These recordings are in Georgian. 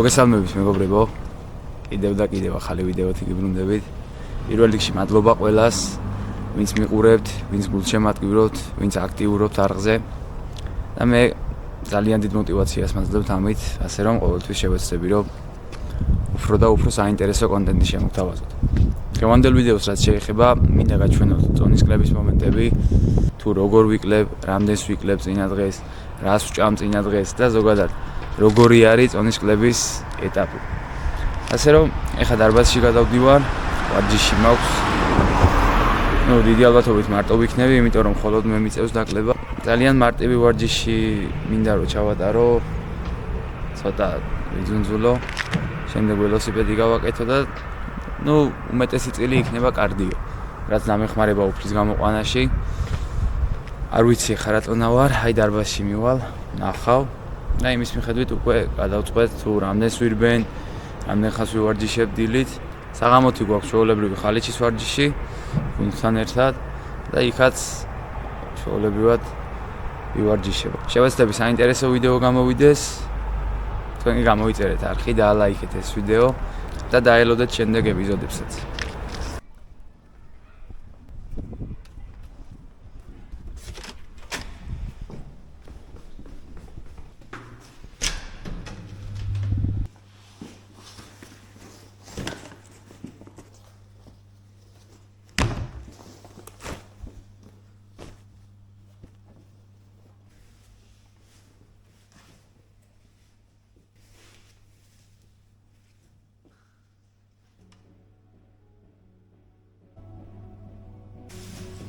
მოგესალმებით მეგობრებო. კიდევ და კიდევ ახალი ვიდეოთი გიბრუნდებით. პირველ რიგში მადლობა ყველას, ვინც მიყურებთ, ვინც გულშემატკივრობთ, ვინც აქტიურობთ არხზე. და მე ძალიან დიდ мотивაციას მაძლევთ ამით, ასე რომ ყოველთვის შევეცდები, რომ უფრო და უფრო საინტერესო კონტენტი შემოგთავაზოთ. დღევანდელ ვიდეოს რაც შეეხება, მინდა გაჩვენოთ ზონის კლების მომენტები, თუ როგორ ვიკლებ, რამდენს ვიკლებ წინა დღეს, რას ვჭამ წინა დღეს და ზოგადად როგორი არის ზონის კლების ეტაპი. ასე რომ, ეხლა დარბაზში გადავდივარ, ვარჯიში მაქვს. დიდი ალბათობით მარტო ვიქნები, იმიტომ რომ მხოლოდ მე მიწევს დაკლება. ძალიან მარტივი ვარჯიში მინდა რომ ჩავატარო, ცოტა ვიძუნძულო, შემდეგ ველოსიპედი გავაკეთო და უმეტესი წილი იქნება კარდიო, რაც დამეხმარება უფლის გამოყვანაში. არ ვიცი ხა რატონა ვარ, აი დარბაზში მივალ, ნახავ და იმის მიხედვით უკვე გადავწყვეტ თუ რამდენს ვირბენ, რამდენ ხანს ვივარჯიშებ დილით. საღამოთი გვაქვს ჩვეულებრივი ხალიჩის ვარჯიში, გუნდთან ერთად და იქაც ჩვეულებრივად ვივარჯიშებ. შევეცდები საინტერესო ვიდეო გამოვიდეს. თქვენ კი გამოიწერეთ არხი და ლაიქეთ ეს ვიდეო და დაელოდეთ შემდეგ ეპიზოდებსაც.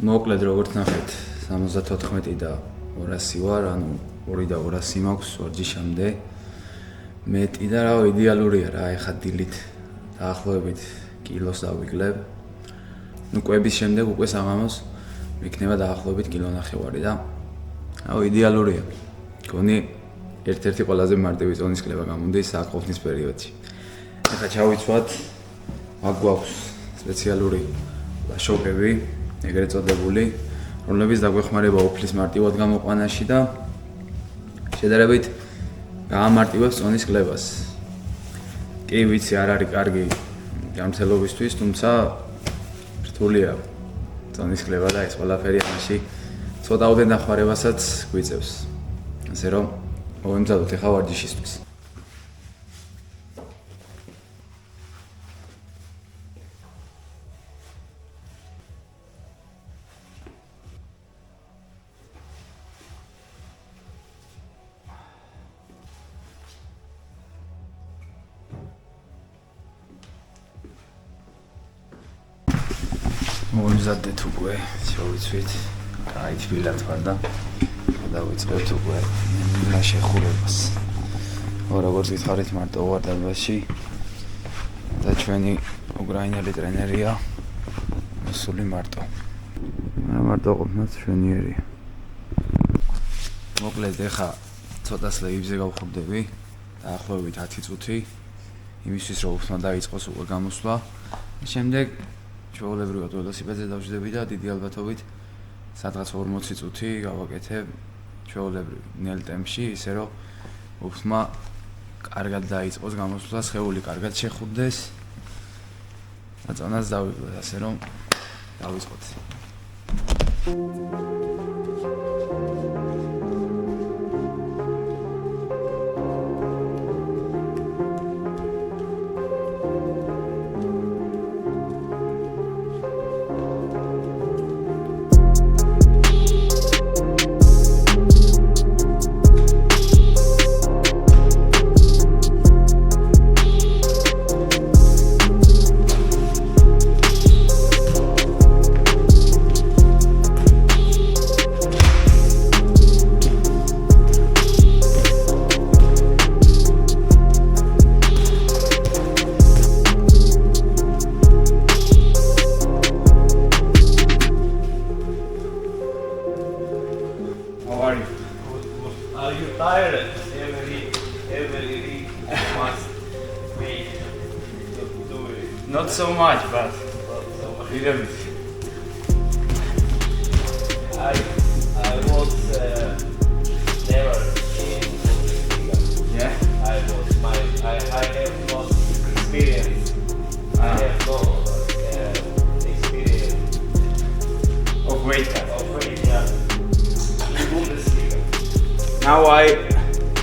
მოკლედ როგორც ნახეთ 74 და 200 ვარ, ანუ 2 და 200 მაქვს ვარჯიშამდე. მეტი და რა იდეალურია რა, ეხა დილით დაახლოებით კილოს დავიკლებ. კვების შემდეგ უკვე საღამოს ვიქნება დაახლოებით კილონახევარი და იდეალურია. გონი ერთ-ერთი ყველაზე მარტივი ზონის კლება გამომდის აკყოფნის პერიოდში. ეხა ჩავიცვათ, აქ გვაქვს სპეციალური ლაშოკები, ეგრეთ წოდებული, რომლებიც დაგვეხმარება უფლის მარტივად გამოყვანაში და შედარებით გაამარტივებს ზონის კლებას. კი ვიცი, არ არის კარგი ჯანმრთელობისთვის, თუმცა რთულია ზონის კლება და ეს ყველაფერი ამაში ცოტაოდენ დახმარებასაც გვიწევს. ასე რომ მოვემზადოთ ეხლა ვარჯიშისთვის. მოვიმზადეთ უკვე, შევიცვით, აი თბილად ვარ და დავიწყებთ უკვე შეხურებას. როგორც გითხარით, მარტო ვარ დარბაზში და ჩვენი უკრაინელი ტრენერია მოსული მარტო. მარტო ყოფნაც შვენიერია. მოკლედ ეხა ცოტა სლეიბზე გავხურდები, დაახლოებით 10 წუთი, იმისთვის რომ უფლმა დაიწყოს უკვე გამოსვლა. შემდეგ ჩვეულებრივად ველოსიპედზე დავждები და დიდი ალბათობით სადღაც 40 წუთი გავაკეთებ ჩვეულებრივ ნელ ტემპში, ისე რომ უფლმა კარგად დაიწყოს გამოსვლა, სხეული კარგად შეხურდეს და წონას დავიკლოთ, ასე რომ დავიწყოთ. Are you tired? Every must wait to do it. Not so much, but little bit. I was never in Bundesliga. Yeah. I Now I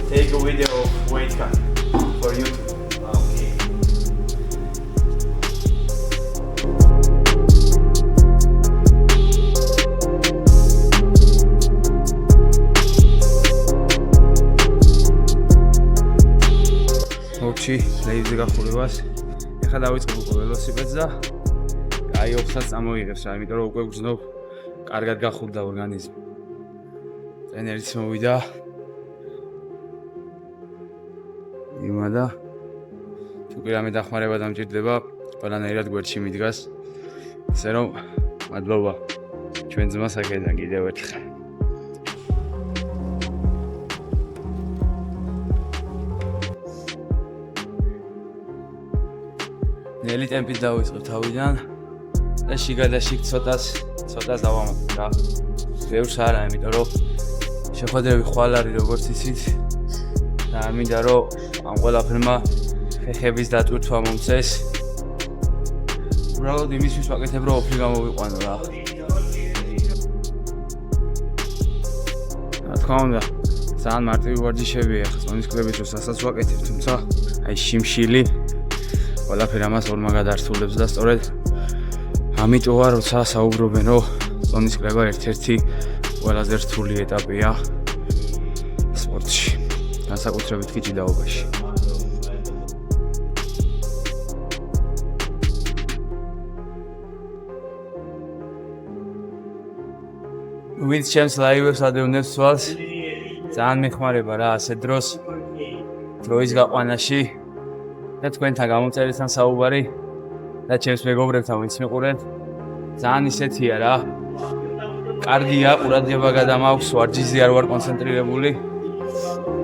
take a video of weight cut for YouTube. Okay. მოვჩი ლეიბზე გახურებას. ეხლა დავიწყებ უკვე ველოსიპედს და აი ოფსაც წამოიღებს რა, იმიტომ რომ უკვე გრძნობ, კარგად გახურდა ორგანიზმი. ენერგიაც მოვიდა. იმადა თუ კი რამე დახმარება დამჭირდება, ყველანაირად გვერდში მიდგას. ისე რომ მადლობა ჩვენ ძმას აქედან კიდევ ერთხელ. ნელი ტემპით დავიწყებ თავიდან და შიგადაშიგ ცოტას დავამატებ რა. ბევრს არა, იმიტომ რომ შეხვედრები ხვალ არის როგორც იცით და არ მინდა რომ ამ ყველაფერმა ხეხების დატვირთვა მომწეს. უბრალოდ იმისთვის ვაკეთებ რომ ოფლი გამოვიყვანო რა. რა თქმა უნდა, ძალიან მარტივი ვარჯიშებია ახლა წონის კლუბის დროს ასაც ვაკეთებ, თუმცა აი შიმშილი ყველაფერი ამას ორმაგ გადაართულებს და სწორედ ამიტომა როცა საუბრობენ რომ წონის კლუბა ერთ-ერთი ყველაზე რთული ეტაპია სპორტში, განსაკუთრებით კი ჭიდაობაში. ვინც ჩემს ლაივებს ადევნებს თვალს, ძალიან მეხმარება რა ასეთ დროის გაყვანაში და თქვენთან გამოწერისთან საუბარი და ჩემს მეგობრებთან ვინც მიყურეთ, ძალიან ისეთია რა. კარგია, ყურადღება გადამაქვს, ვარჯიშზე არ ვარ კონცენტრირებული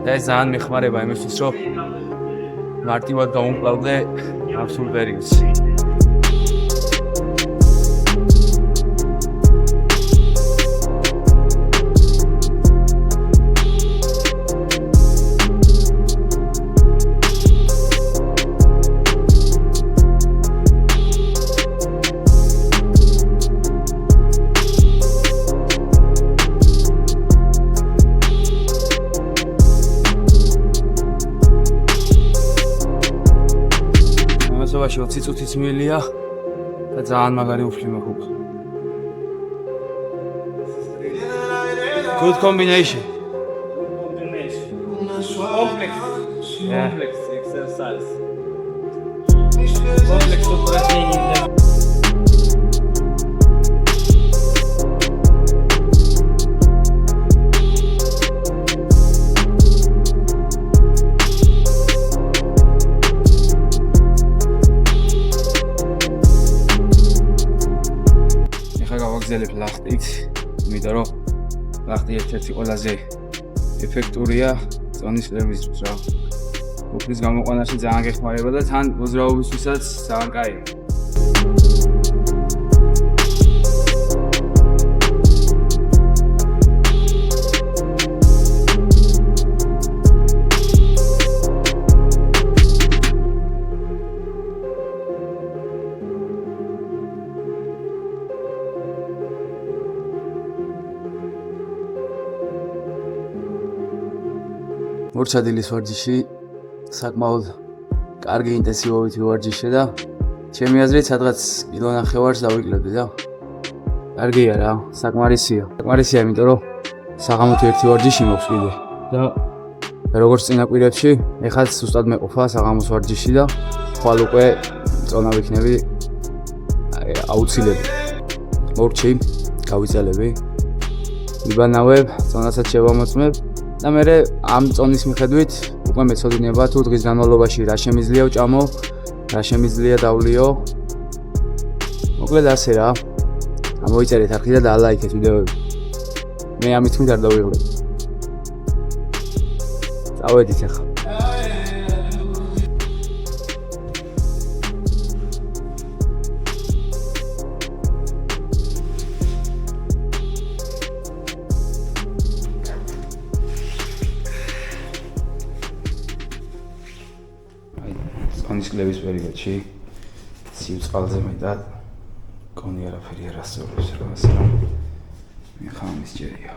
და ეს ძალიან მეხმარება იმისთვის, რომ მარტივად გავუმკლავდე ამ სულ პერიოდს. ამასობაში 20 წუთიც მიელია და ძალიან მაგარი უფლი მაქვს. Good combination. Complex exercise. Complex упражнение. გავაგზავნებ ლახტით, იმიტომ რომ ლახტი ერთ-ერთი ყველაზე ეფექტურია წონის კლუბისთვის რა. უფლის გამოყვანაში ძალიან გეხმარება და თან მოძრაობისთვისაც ძალიან კაია. მორჩადილის ვარჯიში საკმაოდ კარგი ინტენსივობით ვარჯიშე და ჩემი აზრით სადღაც კილონახევარს დავიკლებდი და კარგია რა, საკმარისია. საკმარისია, იმიტომ რომ საღამოთი ერთი ვარჯიში მაქვს კიდე და როგორც წინა კვირებში, ეხლა ზუსტად მეყოფა საღამოს ვარჯიში და ხვალ უკვე წონა ვიქნები აუცილებლად. მორჩი, გავიწელები, იბანავებ, წონასაც შევამოწმებ და მე ამ წონის მიხედვით უკვე მეცოდინება თუ დღის განმავლობაში რა შემიძლია ვჭამო, რა შემიძლია დავლიო. მოკლედ ასე რა. ამოიწერეთ არხი და დალაიქეთ ვიდეოები. მე ამით მით არ დავიღებ. წავედით ახლა. წონის კლუბის პერიოდში სიუწყალზე მეტად კონი არაფერი არ ასწორებს რა, ასე რომ მე ხამის ჯერია.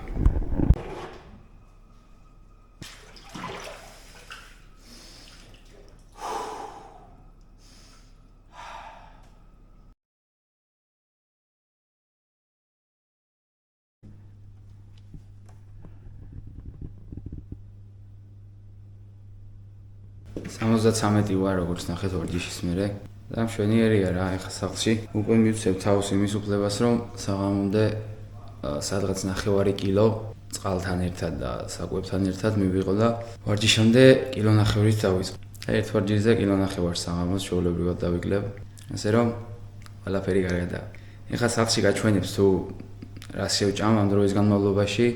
73 ვარ, როგორც ნახეთ ვარჯიშის მერე. და მშვენიერია რა, ეხა სახლში. უკვე მივცემ თავს იმის უფლებას, რომ საღამომდე სადღაც 9 კილო წყალთან ერთად და საკვებთან ერთად მივიღო და ვარჯიშამდე კილო 9-ით დავიწყო. ერთ ვარჯიშზე კილო 9 საღამოს ჩვეულებრივად დავიკლებ. ასე რომ ყველაფერი კარგადაა. ეხა სახლში გაჩვენებს თუ რა შევჭამ ამ დროის განმავლობაში.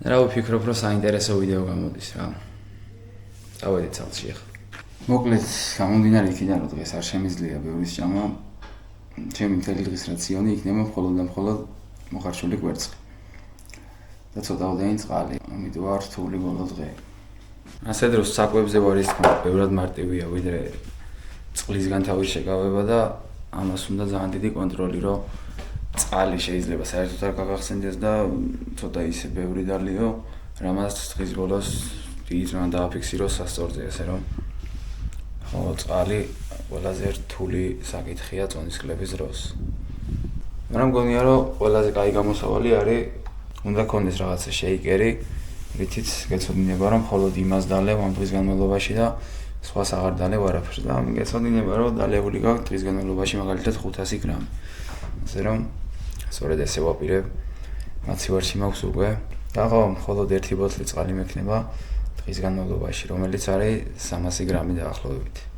რა ვფიქრობ, რომ საინტერესო ვიდეო გამოდის რა. დავედით სახლში ეხა. მოკლედ, გამომდინარე იქიდან, რომ დღეს არ შემიძლია ბევრი სჭამა. ჩემი მთელი დღის რაციონი იქნება მხოლოდ და მხოლოდ მოხარშული კვერცხი. და ცოტაოდენი წყალი, ამიტომ ვარ რთული ბოლო დღე. ასე დროს საკვებზე ვარ ის თქმა, ბევრად მარტივია ვიდრე წყლისგან თავის შეკავება და ამას უნდა ძალიან დიდი კონტროლი, რომ წყალი შეიძლება საერთოდ არ გაგახსენდეს და ცოტა ისე ბევრი დალიო, რამაც დღის ბოლოს დიდი ძმა დააფიქსირო სასწორზე, ასე რომ ხო, წყალი ყველაზე რთული საკითხია წონის კლების დროს. მაგრამ მგონია, რომ ყველაზე კაი გამოსავალი არის უნდა გქონდეს რაღაცა შეიკერი, რითიც გეცოდინება, რომ მხოლოდ იმას დალევ ამ დღის განმავლობაში და სხვას აღარ დალევ არაფერს და გეცოდინება, რომ დალეული გაქვს დღის განმავლობაში მაგალითად 500 გრამი. ასე რომ სწორედ ესე ვაპირებ, მაცივარში მაქვს უკვე და ხო, მხოლოდ ერთი ბოთლი წყალი მექნება დღის განმავლობაში, რომელიც არის 300 გრამი დაახლოებით.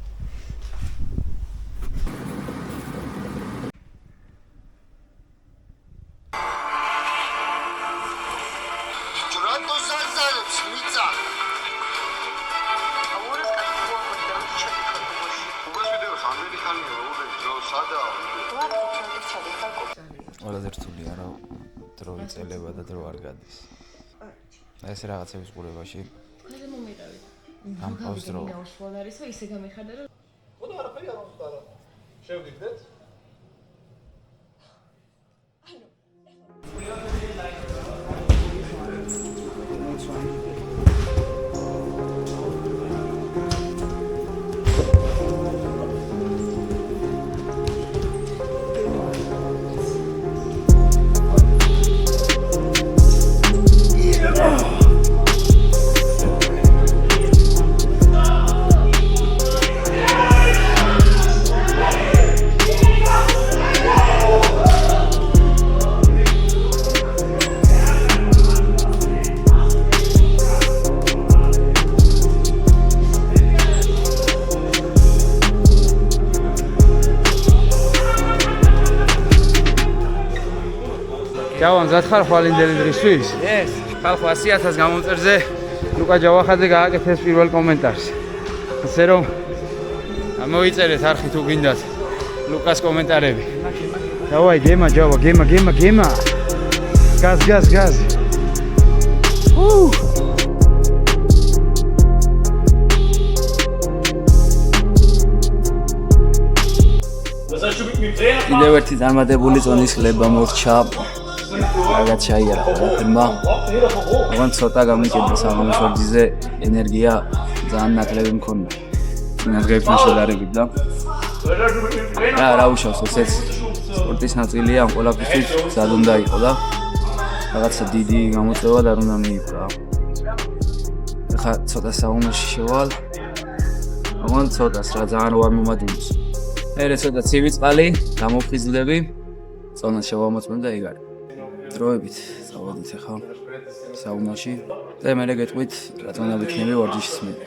ყველაზე რთულია, რომ დრო იწელება და დრო არ გადის. ეს რაღაცების ყურებაში. ხაზე მომიყევით. ამ პაუზ დრო. ნაუშვალ არისო, ისე გამიხარდა, რომ ხოდა არაფერი არ უნდა რა. შევდიდეთ? ჯავან ზათხარ ხვალინდელი დღისთვის? ეს ხალხო 100,000 გამომწერზე ლუკა ჯავახაძე გააკეთეს პირველ კომენტარს. ასე რომ მოიწერეთ არხი თუ გინდათ ლუკას კომენტარები. დავაი გემა ჯავა, გემა. გაზ. კიდევ ერთი წარმატებული წონის კლება მორჩა. კარგად შეაიარა ყველაფერმა. მაგრამ ცოტა გამიჭირდა საღამოს ვარჯიშზე ენერგია ძალიან ნაკლები მქონდა. წინა დღეებთან შედარებით და რა უშავს ესეც სპორტის ნაწილია, ამ ყველაფრისთვის მზად უნდა იყო და რაღაცა დიდი გამოწვევა და არ უნდა მიიღო. ახლა ცოტა საუნაში შევალ. მაგრამ ცოტას რა ძალიან ვარ მომადინოს. ერე ცოტა ცივი წყალი, გამოფხიზლები, წონა შევამოწმებ და იგარი. დროებით წავედით ახლა საუნაში და მე გეტყვით რა თქმა უნდა ვიქნები ვარჯიშის მერე.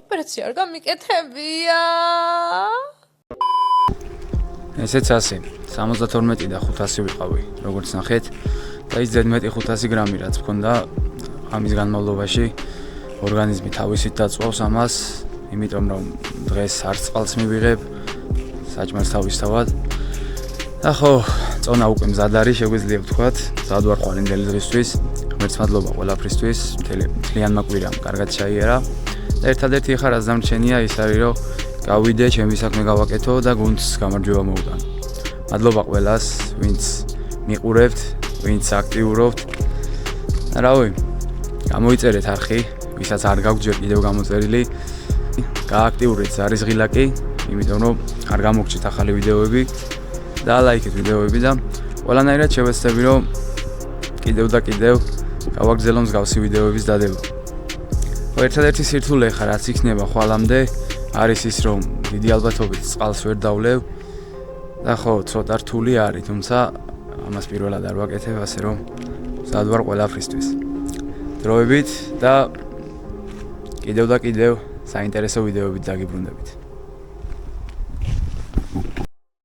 ოპერაცია არ გამიკეთებია. ესეც ასე 72 და 500 ვიყავი, როგორც ნახეთ და ის ზედმეტი 500 გრამი რაც მქონდა ამის განმავლობაში ორგანიზმი თავისით დაწვავს ამას, იმიტომ რომ დღეს არც წყალს მივიღებ საჭმელს თავისთავად. და ხო, წონა უკვე მზად არის, შეგვიძლია ვთქვათ, მზად ვარ ხვალინდელი დღისთვის. ღმერთს მადლობა ყველაფრისთვის, მთლიანმა კვირამ კარგად ჩაიარა. და ერთადერთი ხარ რაც დამრჩენია ის არის, რომ გავიდე, ჩემი საქმე გავაკეთო და გუნდს გამარჯვება მოვუტანო. მადლობა ყველას, ვინც მიყურებთ, ვინც აქტიურობთ. რავი, გამოიწერეთ არხი, ვისაც არ გაქვთ ჯერ კიდევ გამოწერილი. გააქტიურეთ ზარისღილაკი, იმიტომ რომ არ გამოგჩით ახალი ვიდეოები და ლაიქეთ ვიდეოები და ყველანაირად შევეცდები რომ კიდევ გავაგრძელო მსგავსი ვიდეოების დადება. ერთადერთი სირთულე ხარ, რაც იქნება ხვალამდე, არის ის, რომ დიდი ალბათობით წყალს ვერ დავლევ და ხო, ცოტა რთული არის, თუმცა ამას პირველად არ ვაკეთებ, ასე რომ მზად ვარ ყველაფრისთვის. დროებით და კიდევ საინტერესო ვიდეოებით დაგიბრუნდებით.